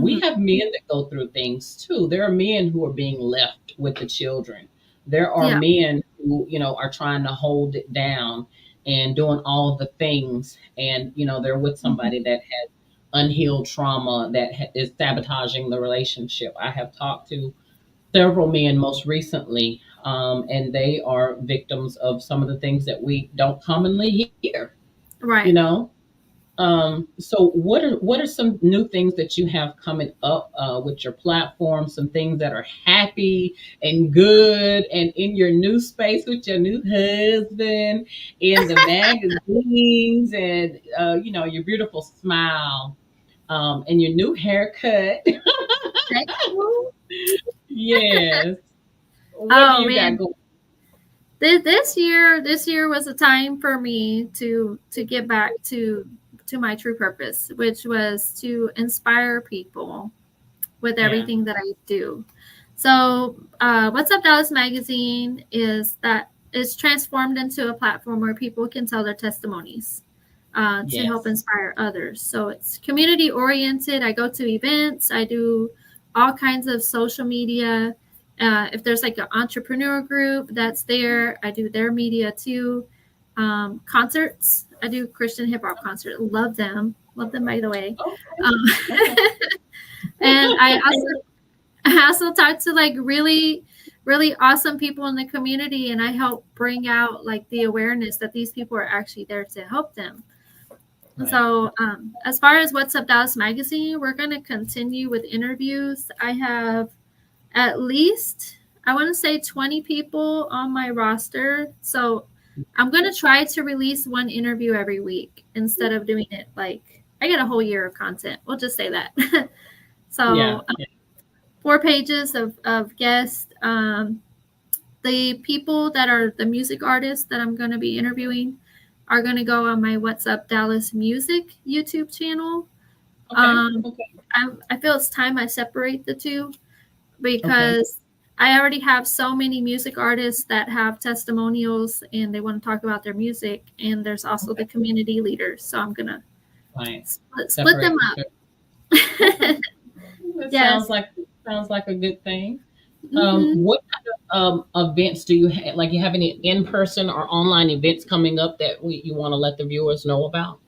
We mm-hmm. have men that go through things too. There are men who are being left with the children. There are Yeah. men who, are trying to hold it down. and doing all the things, and they're with somebody that has unhealed trauma that is sabotaging the relationship. I have talked to several men most recently, and they are victims of some of the things that we don't commonly hear. You Right. know, so what are some new things that you have coming up with your platform? Some things that are happy and good, and in your new space with your new husband, in the magazines, and your beautiful smile, and your new haircut. Thank you. Yes. What do Oh you got man, going? this year was a time for me to get back to my true purpose, which was to inspire people with Yeah. everything that I do. So, What's Up Dallas magazine is transformed into a platform where people can tell their testimonies to help Yes. inspire others. So it's community oriented. I go to events. I do all kinds of social media. If there's like an entrepreneur group that's there, I do their media too. Concerts. I do Christian hip hop concert. Love them. Love them, by the way. Okay. Um, Okay. and I also talk to like really awesome people in the community, and I help bring out like the awareness that these people are actually there to help them. Right. So, as far as What's Up Dallas magazine, we're going to continue with interviews. I have at least, I want to say 20 people on my roster. So, I'm going to try to release one interview every week instead of doing it like I get a whole year of content. We'll just say that. Yeah. So, 4 pages of guests. The people that are the music artists that I'm going to be interviewing are going to go on my What's Up Dallas Music YouTube channel. Okay. Um, Okay. I feel it's time I separate the two Okay. because I already have so many music artists that have testimonials and they want to talk about their music. And there's also the Okay. community leaders. So I'm going to Fine. split them Separate the up. two. Okay. That Yes. sounds like a good thing. Hmm. What kind of events do you have? Like, you have any in person or online events coming up that you want to let the viewers know about?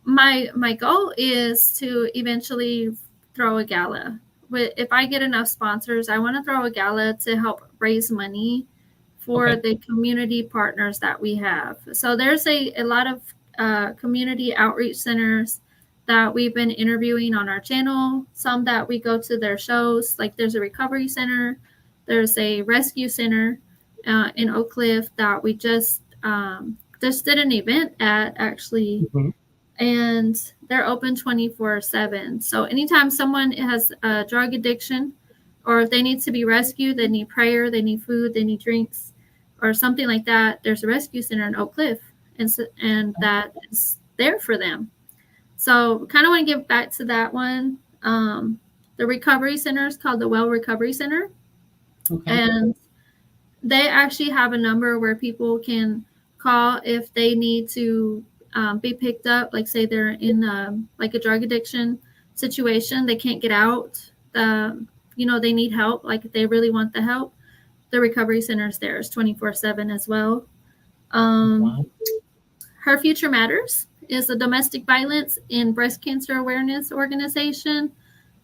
My goal is to eventually throw a gala. If I get enough sponsors, I want to throw a gala to help raise money for Okay. the community partners that we have. So there's a lot of community outreach centers that we've been interviewing on our channel. Some that we go to their shows, like there's a recovery center, there's a rescue center in Oak Cliff that we just did an event at actually, Hmm. and they're open 24/7. So anytime someone has a drug addiction or if they need to be rescued, they need prayer, they need food, they need drinks or something like that, there's a rescue center in Oak Cliff, and that is there for them. So kind of want to give back to that one. The recovery center is called the Well Recovery Center, Okay. and they actually have a number where people can call if they need to be picked up. Like say they're in like a drug addiction situation, they can't get out. They need help. Like if they really want the help, the recovery center is there. It's 24/7 as well. Um, Wow. Her Future Matters is a domestic violence and breast cancer awareness organization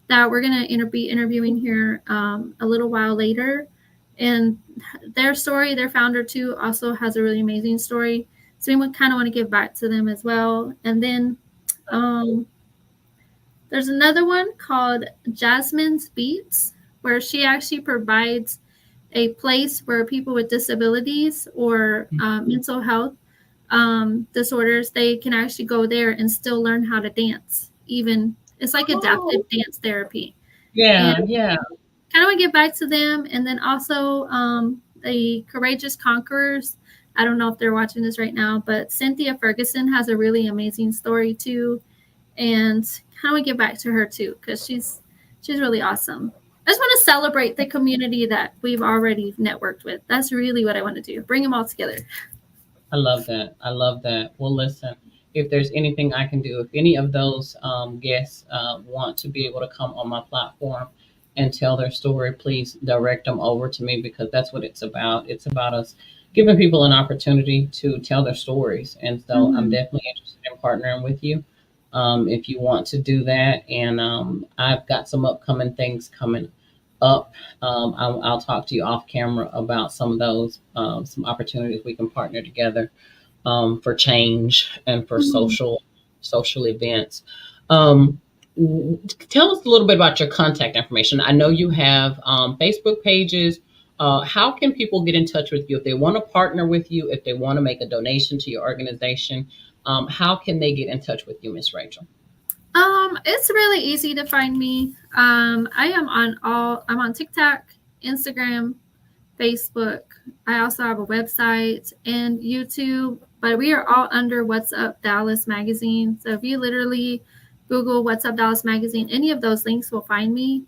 that we're going to be interviewing here a little while later. And their story, their founder too, also has a really amazing story. So we kind of want to give back to them as well. And then um, there's another one called Jasmine's Beats, where she actually provides a place where people with disabilities or mental health disorders, they can actually go there and still learn how to dance. Even it's like Oh, adaptive dance therapy, and yeah. Yeah. kind of want to get back to them. And then also the Courageous Conquerors. I don't know if they're watching this right now, but Cynthia Ferguson has a really amazing story too, and kind of want to get back to her too because she's really awesome. I just want to celebrate the community that we've already networked with. That's really what I want to do. Bring them all together. I love that. I love that. Well, listen, if there's anything I can do, if any of those guests want to be able to come on my platform and tell their story, please direct them over to me, because that's what it's about. It's about us giving people an opportunity to tell their stories. And so I'm Mm-hmm. definitely interested in partnering with you if you want to do that. And I've got some upcoming things coming up. I'll talk to you off camera about some of those, some opportunities we can partner together for change and for Mm-hmm. social events. Um, Tell us a little bit about your contact information. I know you have Facebook pages. How can people get in touch with you if they want to partner with you, if they want to make a donation to your organization? How can they get in touch with you, Miss Rachel? It's really easy to find me. I'm on TikTok, Instagram, Facebook. I also have a website and YouTube, but we are all under What's Up Dallas Magazine. So if you literally Google What's Up Dallas Magazine, any of those links will find me.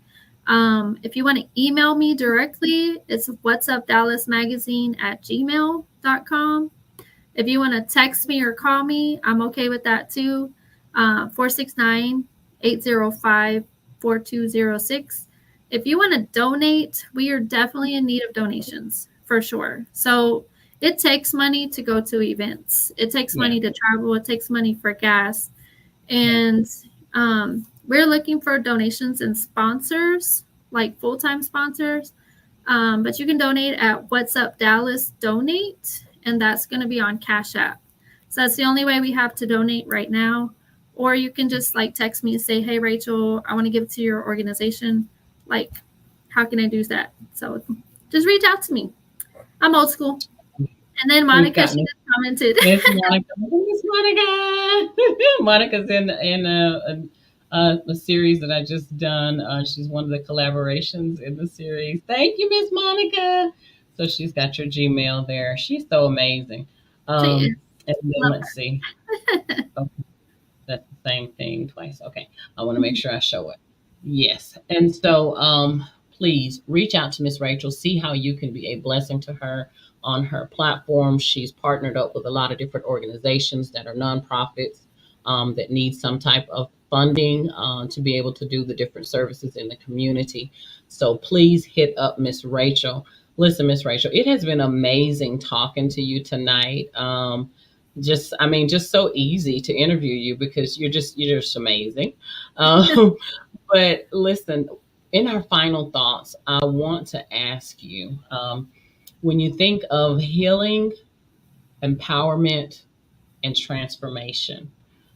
If you want to email me directly, it's What's Up Dallas Magazine at gmail.com. If you want to text me or call me, I'm okay with that too. 469 805 4206. If you want to donate, we are definitely in need of donations for sure. So it takes money to go to events, it takes Yeah, money to travel, it takes money for gas. yeah, And we're looking for donations and sponsors, like full time sponsors. But you can donate at What's Up Dallas Donate, and that's going to be on Cash App. So that's the only way we have to donate right now. Or you can just like text me and say, "Hey Rachel, I want to give to your organization. Like, how can I do that?" So just reach out to me. I'm old school. And then we've Monica, got she just commented. Miss Monica. Miss Monica. Monica's in a series that I just done. She's one of the collaborations in the series. Thank you, Miss Monica. So she's got your Gmail there. She's so amazing. She is. And then Love let's see. her. Oh, that's the same thing twice. Okay. I want to make sure I show it. Yes. And so please reach out to Miss Rachel, see how you can be a blessing to her on her platform. She's partnered up with a lot of different organizations that are nonprofits that need some type of funding to be able to do the different services in the community. So please hit up Miss Rachel. Listen, Miss Rachel, it has been amazing talking to you tonight. Just so easy to interview you because you're just amazing. Um, but listen, in our final thoughts, I want to ask you when you think of healing, empowerment, and transformation,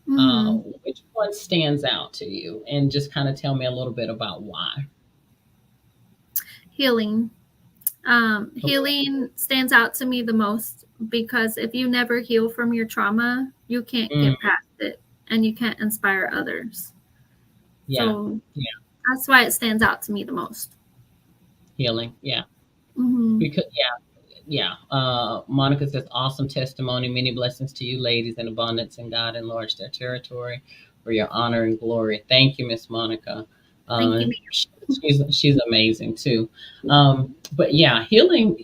Hmm. which one stands out to you? And just kind of tell me a little bit about why. Healing. Okay. Healing stands out to me the most because if you never heal from your trauma, you can't Mm, get past it and you can't inspire others. yeah. So Yeah. that's why it stands out to me the most. Healing. Yeah. Hmm. Because, yeah. Monica says, awesome testimony. Many blessings to you, ladies, in abundance, and God enlarge their territory for your honor and glory. Thank you, Miss Monica. Thank you, Uh, ma'am. she's amazing too. But healing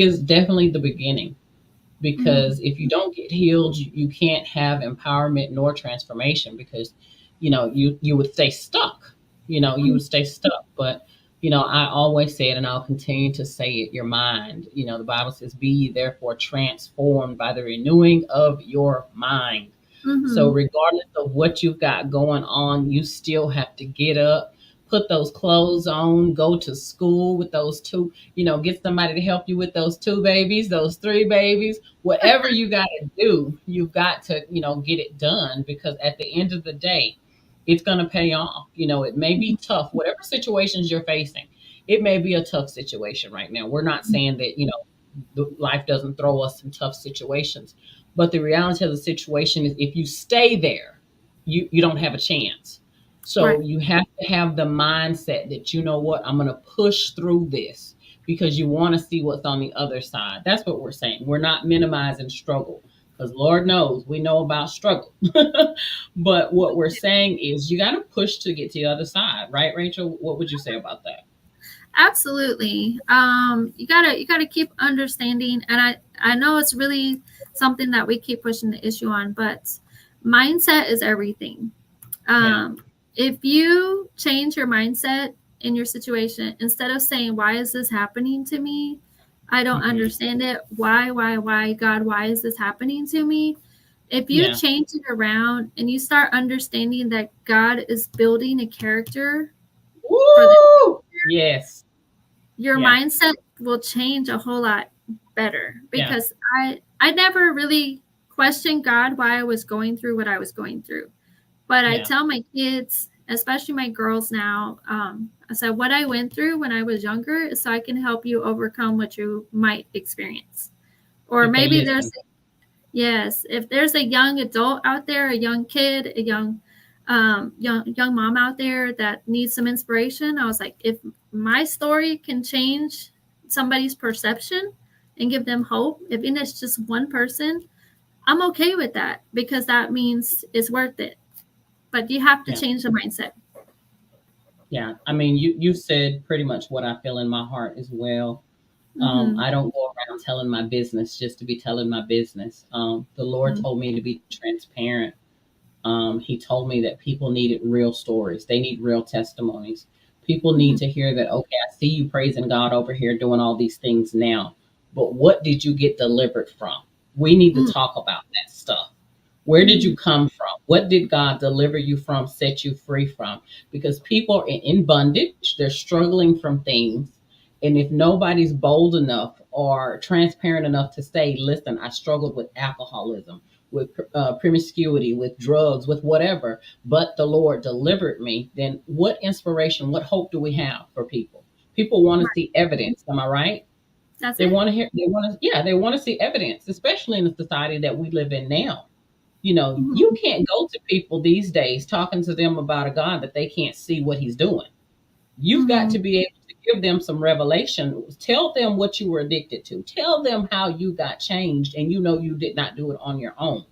is definitely the beginning Hmm. because if you don't get healed, you can't have empowerment nor transformation because you would stay stuck. You would stay stuck. But I always say it, and I'll continue to say it. Your mind. The Bible says, "Be ye therefore transformed by the renewing of your mind." So, Hmm. regardless of what you've got going on, you still have to get up, put those clothes on, go to school with those two, get somebody to help you with those two babies, those three babies, whatever you got to do, you've got to, get it done because at the end of the day, it's going to pay off. It may be tough, whatever situations you're facing. It may be a tough situation right now. We're not saying that, life doesn't throw us some tough situations. But the reality of the situation is if you stay there, you don't have a chance. So Right. you have to have the mindset that you know what, I'm gonna push through this because you want to see what's on the other side. That's what we're saying. We're not minimizing struggle because Lord knows we know about struggle. But what we're saying is you got to push to get to the other side, right, Rachel? What would you say about that? Absolutely. You gotta keep understanding, and I know it's really something that we keep pushing the issue on, but mindset is everything. Yeah. Um, if you change your mindset in your situation, instead of saying, "Why is this happening to me?" I don't Mm-hmm. understand it. Why, God, why is this happening to me? If you Yeah. change it around and you start understanding that God is building a character for the Woo! Yes. your Yeah. mindset will change a whole lot better, Yeah. because I never really questioned God why I was going through what I was going through. But I Yeah. tell my kids, especially my girls now, I said, what I went through when I was younger is so I can help you overcome what you might experience. Or If they maybe there's, listen. yes, if there's a young adult out there, a young kid, a young mom out there that needs some inspiration, I was like, if my story can change somebody's perception and give them hope, even if it's just one person, I'm okay with that, because that means it's worth it. But you have to Yeah. change the mindset. Yeah. I mean, you said pretty much what I feel in my heart as well. Mm-hmm. I don't go around telling my business just to be telling my business. The Lord Mm-hmm. told me to be transparent. He told me that people needed real stories. They need real testimonies. People Mm-hmm. need to hear that, okay, I see you praising God over here doing all these things now, but what did you get delivered from? We need to talk about that stuff. Where did Mm-hmm. you come from? What did God deliver you from, set you free from? Because people are in bondage, they're struggling from things. And if nobody's bold enough or transparent enough to say, listen, I struggled with alcoholism, with promiscuity, with drugs, with whatever, but the Lord delivered me, then what inspiration, what hope do we have for people? People want to Right. see evidence. Am I right? That's They it. want to hear, they want to, yeah, they want to see evidence, especially in the society that we live in now. You Mm-hmm. can't go to people these days talking to them about a God that they can't see what he's doing. You've got Mm-hmm. to be able to give them some revelation. Tell them what you were addicted to. Tell them how you got changed and you did not do it on your own.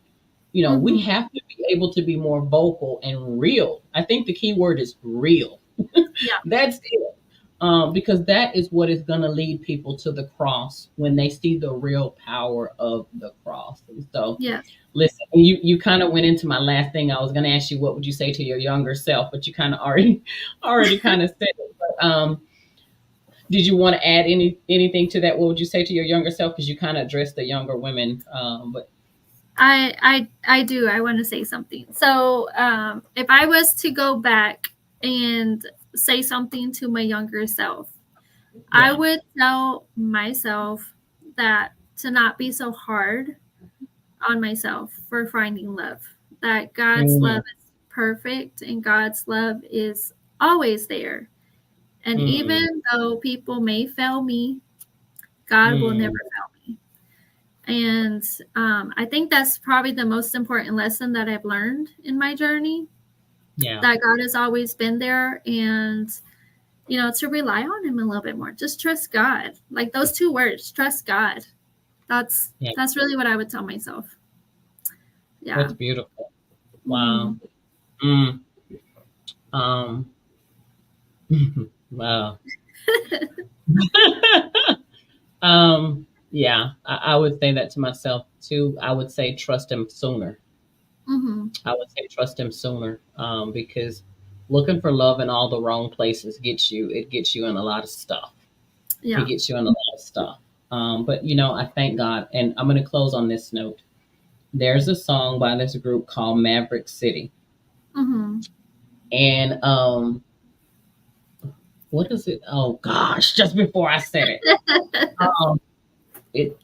We Mm-hmm. have to be able to be more vocal and real. I think the key word is real. Yeah. That's it. Because that is what is going to lead people to the cross when they see the real power of the cross. And so, Yes. listen, you kind of went into my last thing. I was going to ask you what would you say to your younger self, but you kind of already kind of said it. But did you want to add anything to that? What would you say to your younger self? Because you kind of addressed the younger women, but I do. I want to say something. So, if I was to go back and say something to my younger self, I yeah, would tell myself that to not be so hard on myself for finding love. That God's mm, love is perfect and God's love is always there. And mm, even though people may fail me, God will never mm, fail me. And I think that's probably the most important lesson that I've learned in my journey, yeah, that God has always been there, and, to rely on Him a little bit more. Just trust God. Like those two words, trust God. That's yeah. that's really what I would tell myself. Yeah. That's beautiful. Wow. Hmm. Mm, um. Wow. Yeah, I would say that to myself too. I would say trust him sooner. Hmm. I would say trust him sooner. Because looking for love in all the wrong places gets you in a lot of stuff. It Yeah. gets you in a lot of stuff. But I thank God, and I'm going to close on this note. There's a song by this group called Maverick City, Hmm. and what is it? Oh gosh, just before I said it, um, it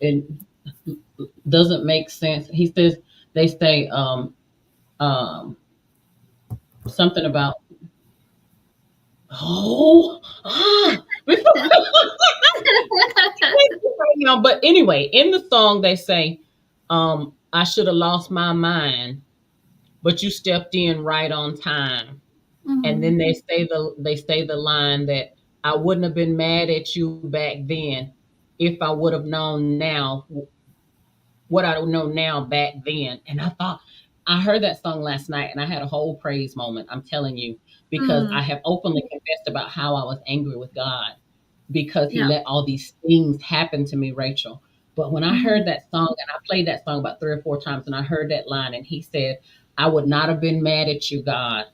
doesn't make sense. He says they say um something about oh before right now. But anyway, in the song they say, I should have lost my mind, but you stepped in right on time. And Hmm. then they say the line that I wouldn't have been mad at you back then if I would have known now what I know now back then. And I thought I heard that song last night and I had a whole praise moment. I'm telling you, because Mm. I have openly confessed about how I was angry with God because he Yeah. let all these things happen to me, Rachel. But when I Hmm. heard that song, and I played that song about 3 or 4 times, and I heard that line, and he said, I would not have been mad at you, God,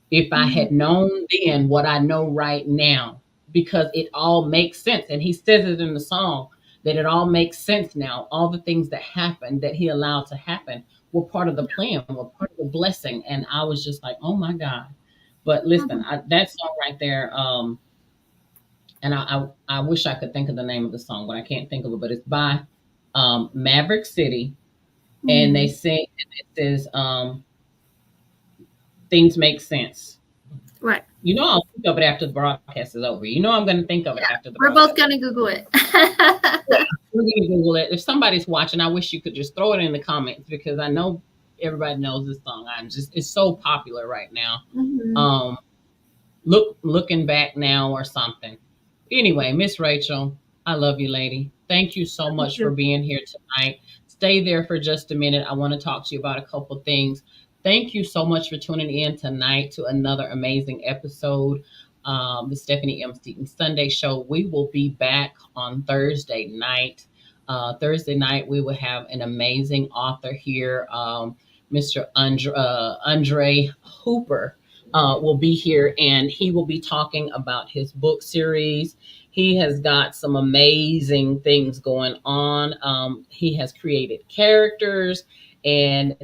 if I Hmm. had known then what I know right now, because it all makes sense. And he says it in the song. that it all makes sense now. All the things that happened that he allowed to happen were part of the plan, were part of the blessing. And I was just like, oh my God. But listen, Mhm. that song right there, and I wish I could think of the name of the song, but I can't think of it. But it's by Maverick City, and they Mhm. sing, and it says, "Things make sense." Right. You know, I'll think of it after the broadcast is over. You know, I'm going to think of it Yeah. after the We're both broadcast. gonna Google it. Yeah, we're going to Google it. If somebody's watching, I wish you could just throw it in the comments because I know everybody knows this song. It's so popular right now. Mhm. Um, looking back now or something. Anyway, Miss Rachel, I love you, lady. Thank you so Me much for too. being here tonight. Stay there for just a minute. I want to talk to you about a couple things. Thank you so much for tuning in tonight to another amazing episode, the Stephanie M. Seaton Sunday Show. We will be back on Thursday night. Thursday night, we will have an amazing author here, Mr. Andre Hooper will be here, and he will be talking about his book series. He has got some amazing things going on. He has created characters, and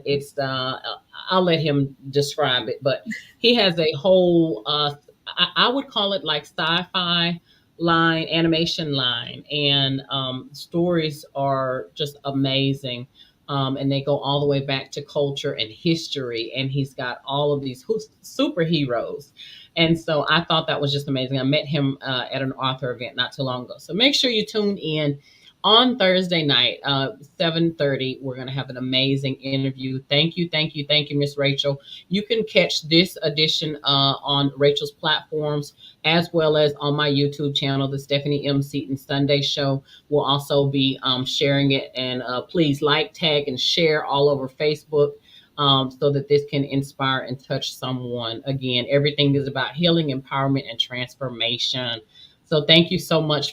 I'll let him describe it, but he has a whole, I would call it like sci fi line, animation line, and stories are just amazing. And they go all the way back to culture and history. And he's got all of these superheroes. And so I thought that was just amazing. I met him at an author event not too long ago. So make sure you tune in on Thursday night, 7:30. We're going to have an amazing interview. Thank you, Miss Rachel. You can catch this edition on Rachel's platforms as well as on my YouTube channel, the Stephanie M. Seaton Sunday Show. We'll also be sharing it. And please like, tag, and share all over Facebook so that this can inspire and touch someone. Again, everything is about healing, empowerment, and transformation. So thank you so much